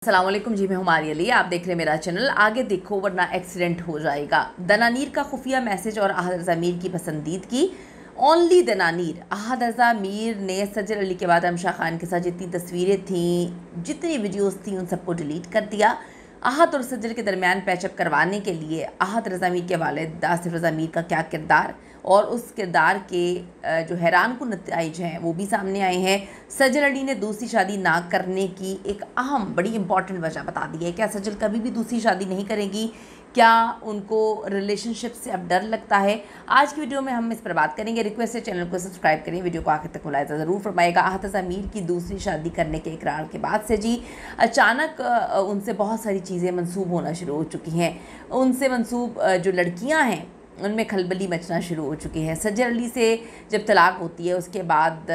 अस्सलाम वालेकुम जी, मैं हूं मारिया अली। आप देख रहे हैं मेरा चैनल। आगे देखो वरना एक्सीडेंट हो जाएगा। दनानीर का खुफिया मैसेज और अहद रज़ा मीर की पसंदीदगी। ओनली दनानीर। अहद रज़ा मीर ने सज्जल अली के बाद रमशा खान के साथ जितनी तस्वीरें थीं, जितनी वीडियोस थी, उन सबको डिलीट कर दिया। अहद और सज्जल के दरमियान पैचअप करवाने के लिए अहद रज़ा मीर के वालिद आसिफ रज़ा मीर का क्या किरदार और उस किरदार के जो हैरान कुन नतीजे हैं वो भी सामने आए हैं। सज्जल अली ने दूसरी शादी ना करने की एक अहम बड़ी इंपॉर्टेंट वजह बता दी है। क्या सज्जल कभी भी दूसरी शादी नहीं करेंगी? क्या उनको रिलेशनशिप से अब डर लगता है? आज की वीडियो में हम इस पर बात करेंगे। रिक्वेस्ट है चैनल को सब्सक्राइब करें, वीडियो को आखिर तक मुलाहिजा ज़रूर फरमाएगा। अहद रज़ा मीर की दूसरी शादी करने के इकरार के बाद से जी अचानक उनसे बहुत सारी चीज़ें मंसूब होना शुरू हो चुकी हैं। उनसे मंसूब जो लड़कियाँ हैं उनमें खलबली मचना शुरू हो चुकी है। सज्जल अली से जब तलाक होती है उसके बाद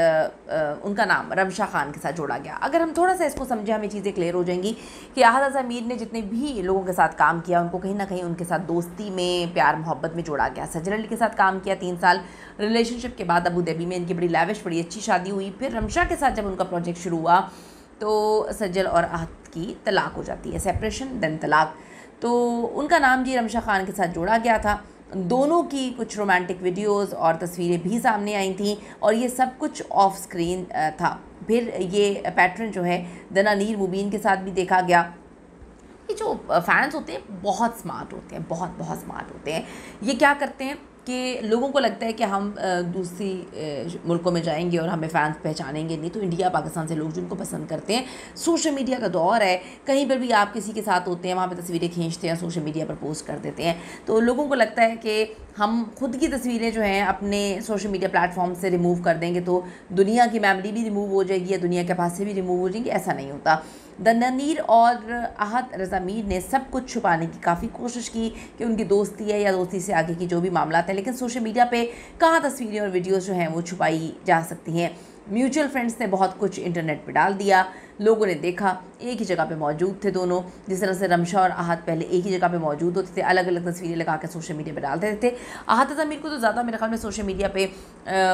उनका नाम रमशा खान के साथ जोड़ा गया। अगर हम थोड़ा सा इसको समझें हमें चीज़ें क्लियर हो जाएंगी कि अहद रज़ा मीर ने जितने भी लोगों के साथ काम किया उनको कहीं ना कहीं उनके साथ दोस्ती में, प्यार मोहब्बत में जोड़ा गया। सज्जल अली के साथ काम किया 3 साल रिलेशनशिप के बाद अबू धाबी में इनकी बड़ी लैविश, बड़ी अच्छी शादी हुई। फिर रमशा के साथ जब उनका प्रोजेक्ट शुरू हुआ तो सज्जल और अहद की तलाक हो जाती है, सेपरेशन देन तलाक। तो उनका नाम जी रमशा खान के साथ जोड़ा गया था। दोनों की कुछ रोमांटिक वीडियोस और तस्वीरें भी सामने आई थीं और ये सब कुछ ऑफ स्क्रीन था। फिर ये पैटर्न जो है दनानीर मुबीन के साथ भी देखा गया। ये जो फैंस होते हैं बहुत स्मार्ट होते हैं, बहुत स्मार्ट होते हैं। ये क्या करते हैं कि लोगों को लगता है कि हम दूसरी मुल्कों में जाएंगे और हमें फ़ैन्स पहचानेंगे नहीं, तो इंडिया पाकिस्तान से लोग जिनको पसंद करते हैं, सोशल मीडिया का दौर है, कहीं पर भी आप किसी के साथ होते हैं वहाँ पे तस्वीरें खींचते हैं, सोशल मीडिया पर पोस्ट कर देते हैं। तो लोगों को लगता है कि हम खुद की तस्वीरें जो हैं अपने सोशल मीडिया प्लेटफॉर्म से रिमूव कर देंगे तो दुनिया की मेमोरी भी रिमूव हो जाएगी या दुनिया के पास से भी रिमूव हो जाएंगी। ऐसा नहीं होता। दनानीर और अहद रज़ा मीर ने सब कुछ छुपाने की काफ़ी कोशिश की कि उनकी दोस्ती है या दोस्ती से आगे की जो भी मामला है, लेकिन सोशल मीडिया पे कहाँ तस्वीरें और वीडियोस जो हैं वो छुपाई जा सकती हैं। म्यूचुअल फ्रेंड्स ने बहुत कुछ इंटरनेट पे डाल दिया, लोगों ने देखा एक ही जगह पे मौजूद थे दोनों। जिस तरह से रमशा और अहद पहले एक ही जगह पे मौजूद होते थे, अलग अलग तस्वीरें लगा कर सोशल मीडिया पे डालते थे। अहद रज़ा मीर को तो ज़्यादा मेरे ख्याल में सोशल मीडिया पे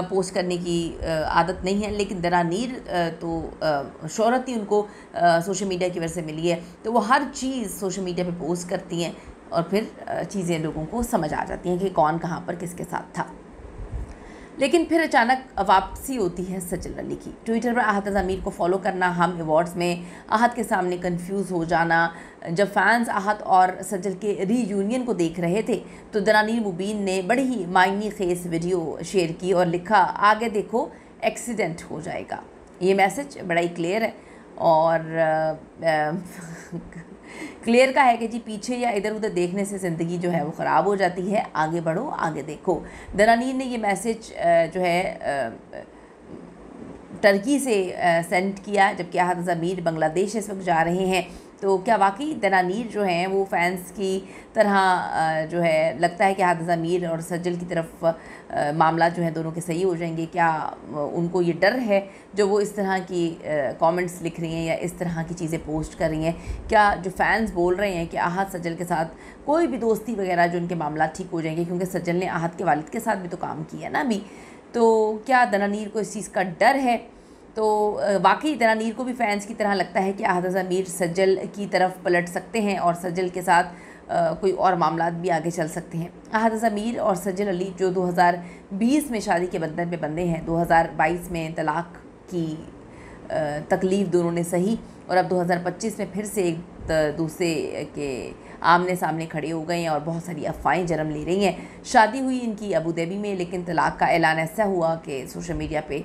पोस्ट करने की आदत नहीं है, लेकिन दनानीर तो शोहरत ही उनको सोशल मीडिया की वजह से मिली है, तो वो हर चीज़ सोशल मीडिया पे पोस्ट करती हैं और फिर चीज़ें लोगों को समझ आ जाती हैं कि कौन कहाँ पर किसके साथ था। लेकिन फिर अचानक वापसी होती है सज्जल अली की। ट्विटर पर अहद रज़ा मीर को फॉलो करना, हम अवार्ड्स में अहद के सामने कंफ्यूज हो जाना। जब फैंस अहद और सज्जल के रीयूनियन को देख रहे थे तो दनानीर मुबीन ने बड़ी ही मायने खेस वीडियो शेयर की और लिखा, आगे देखो एक्सीडेंट हो जाएगा। ये मैसेज बड़ा ही क्लियर है और क्लियर का है कि जी पीछे या इधर उधर देखने से ज़िंदगी जो है वो ख़राब हो जाती है, आगे बढ़ो, आगे देखो। दनानीर ने ये मैसेज जो है टर्की से सेंड किया, जबकि अहद रज़ा मीर बांग्लादेश इस वक्त जा रहे हैं। तो क्या वाकई दनानीर जो हैं वो फैंस की तरह जो है लगता है कि अहद रज़ा मीर और सज्जल की तरफ मामला जो है दोनों के सही हो जाएंगे? क्या उनको ये डर है जो वो इस तरह की कमेंट्स लिख रही हैं या इस तरह की चीज़ें पोस्ट कर रही हैं? क्या जो फैंस बोल रहे हैं कि अहद सज्जल के साथ कोई भी दोस्ती वगैरह जो उनके मामला ठीक हो जाएंगे, क्योंकि सज्जल ने अहद के वालिद के साथ भी तो काम किया ना अभी, तो क्या दनानीर को इस चीज़ का डर है? तो वाकई दनानीर को भी फ़ैन्स की तरह लगता है कि अहद रज़ा मीर सज्जल की तरफ पलट सकते हैं और सज्जल के साथ कोई और मामलात भी आगे चल सकते हैं। अहद रज़ा मीर और सज्जल अली जो 2020 में शादी के बंधन पे बंधे हैं, 2022 में तलाक की तकलीफ़ दोनों ने सही और अब 2025 में फिर से एक दूसरे के आमने सामने खड़े हो गए हैं और बहुत सारी अफवाहें जन्म ले रही हैं। शादी हुई इनकी अबू धाबी में, लेकिन तलाक का ऐलान ऐसा हुआ कि सोशल मीडिया पे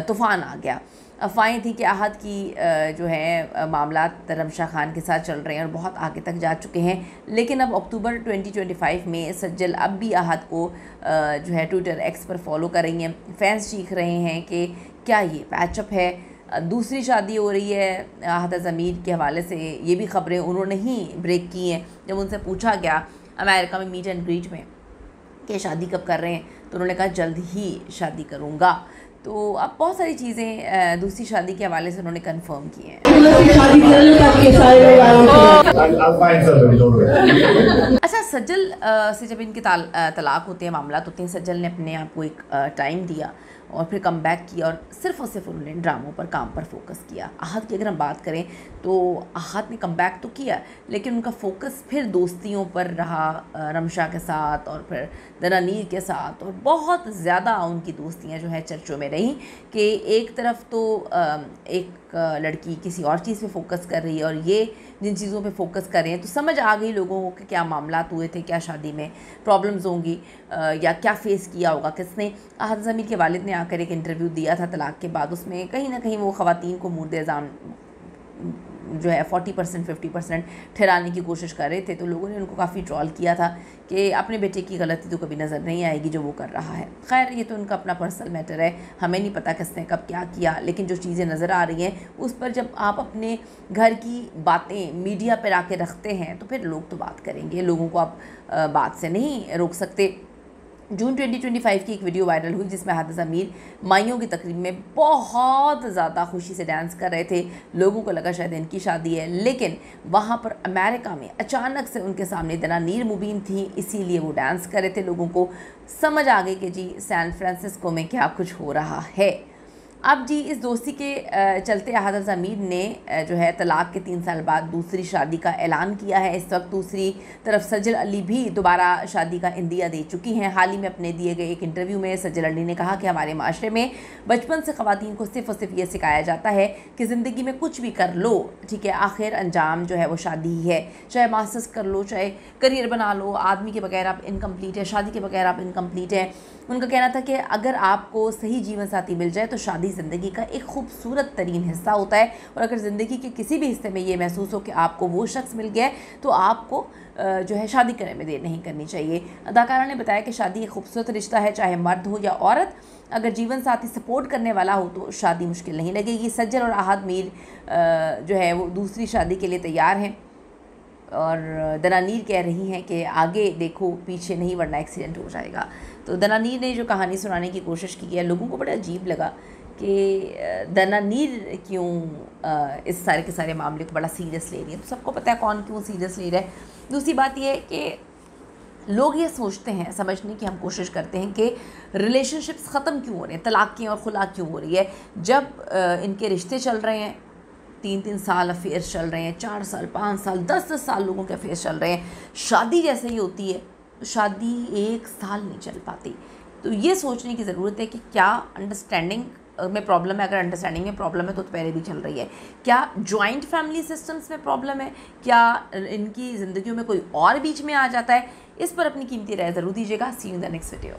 तूफ़ान आ गया। अफवाहें थी कि अहद की जो है मामलात रमशा खान के साथ चल रहे हैं और बहुत आगे तक जा चुके हैं, लेकिन अब अक्टूबर 2025 में सज्जल अब भी अहद को जो है ट्विटर एक्स पर फॉलो कर रही हैं। फैंस चीख रहे हैं कि क्या ये पैचअप है, दूसरी शादी हो रही है? अहद रज़ा मीर के हवाले से ये भी ख़बरें उन्होंने ही ब्रेक की हैं। जब उनसे पूछा गया अमेरिका में मीट एंड ग्रीट में कि शादी कब कर रहे हैं, तो उन्होंने कहा जल्द ही शादी करूँगा। तो अब बहुत सारी चीज़ें दूसरी शादी के हवाले से उन्होंने कंफर्म की हैं। अच्छा, सज्जल से जब इनके तलाक होते हैं, मामला होते हैं, सज्जल ने अपने आप को एक टाइम दिया और फिर कम बैक किया और सिर्फ उन्होंने ड्रामों पर, काम पर फोकस किया। अहद की अगर हम बात करें तो आहत ने कमबैक तो किया, लेकिन उनका फोकस फिर दोस्तियों पर रहा, रमशा के साथ और फिर दनानीर के साथ, और बहुत ज़्यादा उनकी दोस्तियां जो है चर्चों में रहीं कि एक तरफ तो एक लड़की किसी और चीज़ पे फोकस कर रही है और ये जिन चीज़ों पे फोकस कर रहे हैं, तो समझ आ गई लोगों को कि क्या मामला हुए थे, क्या शादी में प्रॉब्लम्स होंगी या क्या फेस किया होगा किसने। आहत ज़मीर के वालिद ने आकर एक इंटरव्यू दिया था तलाक़ के बाद, उसमें कहीं ना कहीं वो ख़वातीन को मुर्द इल्ज़ाम जो है 40% 50% ठहराने की कोशिश कर रहे थे। तो लोगों ने उनको काफ़ी ट्रॉल किया था कि अपने बेटे की गलती तो कभी नज़र नहीं आएगी जो वो कर रहा है। खैर ये तो उनका अपना पर्सनल मैटर है, हमें नहीं पता किसने कब क्या किया, लेकिन जो चीज़ें नज़र आ रही हैं उस पर जब आप अपने घर की बातें मीडिया पर आके रखते हैं तो फिर लोग तो बात करेंगे, लोगों को आप बात से नहीं रोक सकते। जून 2025 की एक वीडियो वायरल हुई जिसमें आहत ज़मीर माइयों की तकरीब में बहुत ज़्यादा खुशी से डांस कर रहे थे। लोगों को लगा शायद इनकी शादी है, लेकिन वहाँ पर अमेरिका में अचानक से उनके सामने दनानीर मुबीन थी, इसीलिए वो डांस कर रहे थे। लोगों को समझ आ गई कि जी सैन फ्रांसिस्को में क्या कुछ हो रहा है। अब जी इस दोस्ती के चलते आहत ज़मीर ने जो है तलाक़ के 3 साल बाद दूसरी शादी का ऐलान किया है। इस वक्त दूसरी तरफ सज्जल अली भी दोबारा शादी का इंदिया दे चुकी हैं। हाल ही में अपने दिए गए एक इंटरव्यू में सज्जल अली ने कहा कि हमारे माशरे में बचपन से ख़वातीन को सिर्फ़ और सिर्फ ये सिखाया जाता है कि ज़िंदगी में कुछ भी कर लो, ठीक है, आखिर अंजाम जो है वो शादी ही है। चाहे मास्टर्स कर लो, चाहे करियर बना लो, आदमी के बगैर आप इनकम्प्लीट है, शादी के बगैर आप इनकम्प्लीट है। उनका कहना था कि अगर आपको सही जीवन साथी मिल जाए तो शादी ज़िंदगी का एक खूबसूरत तरीन हिस्सा होता है, और अगर ज़िंदगी के किसी भी हिस्से में ये महसूस हो कि आपको वो शख्स मिल गया है तो आपको जो है शादी करने में देर नहीं करनी चाहिए। अदाकारा ने बताया कि शादी एक खूबसूरत रिश्ता है, चाहे मर्द हो या औरत। अगर जीवन साथी सपोर्ट करने वाला हो तो शादी मुश्किल नहीं लगेगी। सज्जल और आहत मीर जो है वो दूसरी शादी के लिए तैयार हैं, और दनानीर कह रही हैं कि आगे देखो पीछे नहीं, वरना एक्सीडेंट हो जाएगा। तो दनानीर ने जो कहानी सुनाने की कोशिश की है, लोगों को बड़ा अजीब लगा कि दनानीर क्यों इस सारे के सारे मामले को बड़ा सीरियस ले रही है। तो सबको पता है कौन क्यों सीरियस ले रहा है। दूसरी बात यह है कि लोग ये सोचते हैं, समझने की हम कोशिश करते हैं कि रिलेशनशिप्स ख़त्म क्यों हो रहे हैं, तलाक़ क्यों और खुला क्यों हो रही है। जब इनके रिश्ते चल रहे हैं, 3-3 साल अफेयर्स चल रहे हैं, 4 साल 5 साल 10-10 साल लोगों के अफेयर्स चल रहे हैं, शादी जैसे ही होती है शादी 1 साल नहीं चल पाती। तो ये सोचने की ज़रूरत है कि क्या अंडरस्टैंडिंग में प्रॉब्लम है। अगर अंडरस्टैंडिंग में प्रॉब्लम है तो पहले भी चल रही है। क्या जॉइंट फैमिली सिस्टम्स में प्रॉब्लम है, क्या इनकी ज़िंदगियों में कोई और बीच में आ जाता है। इस पर अपनी कीमती राय ज़रूर दीजिएगा। See you in the next video.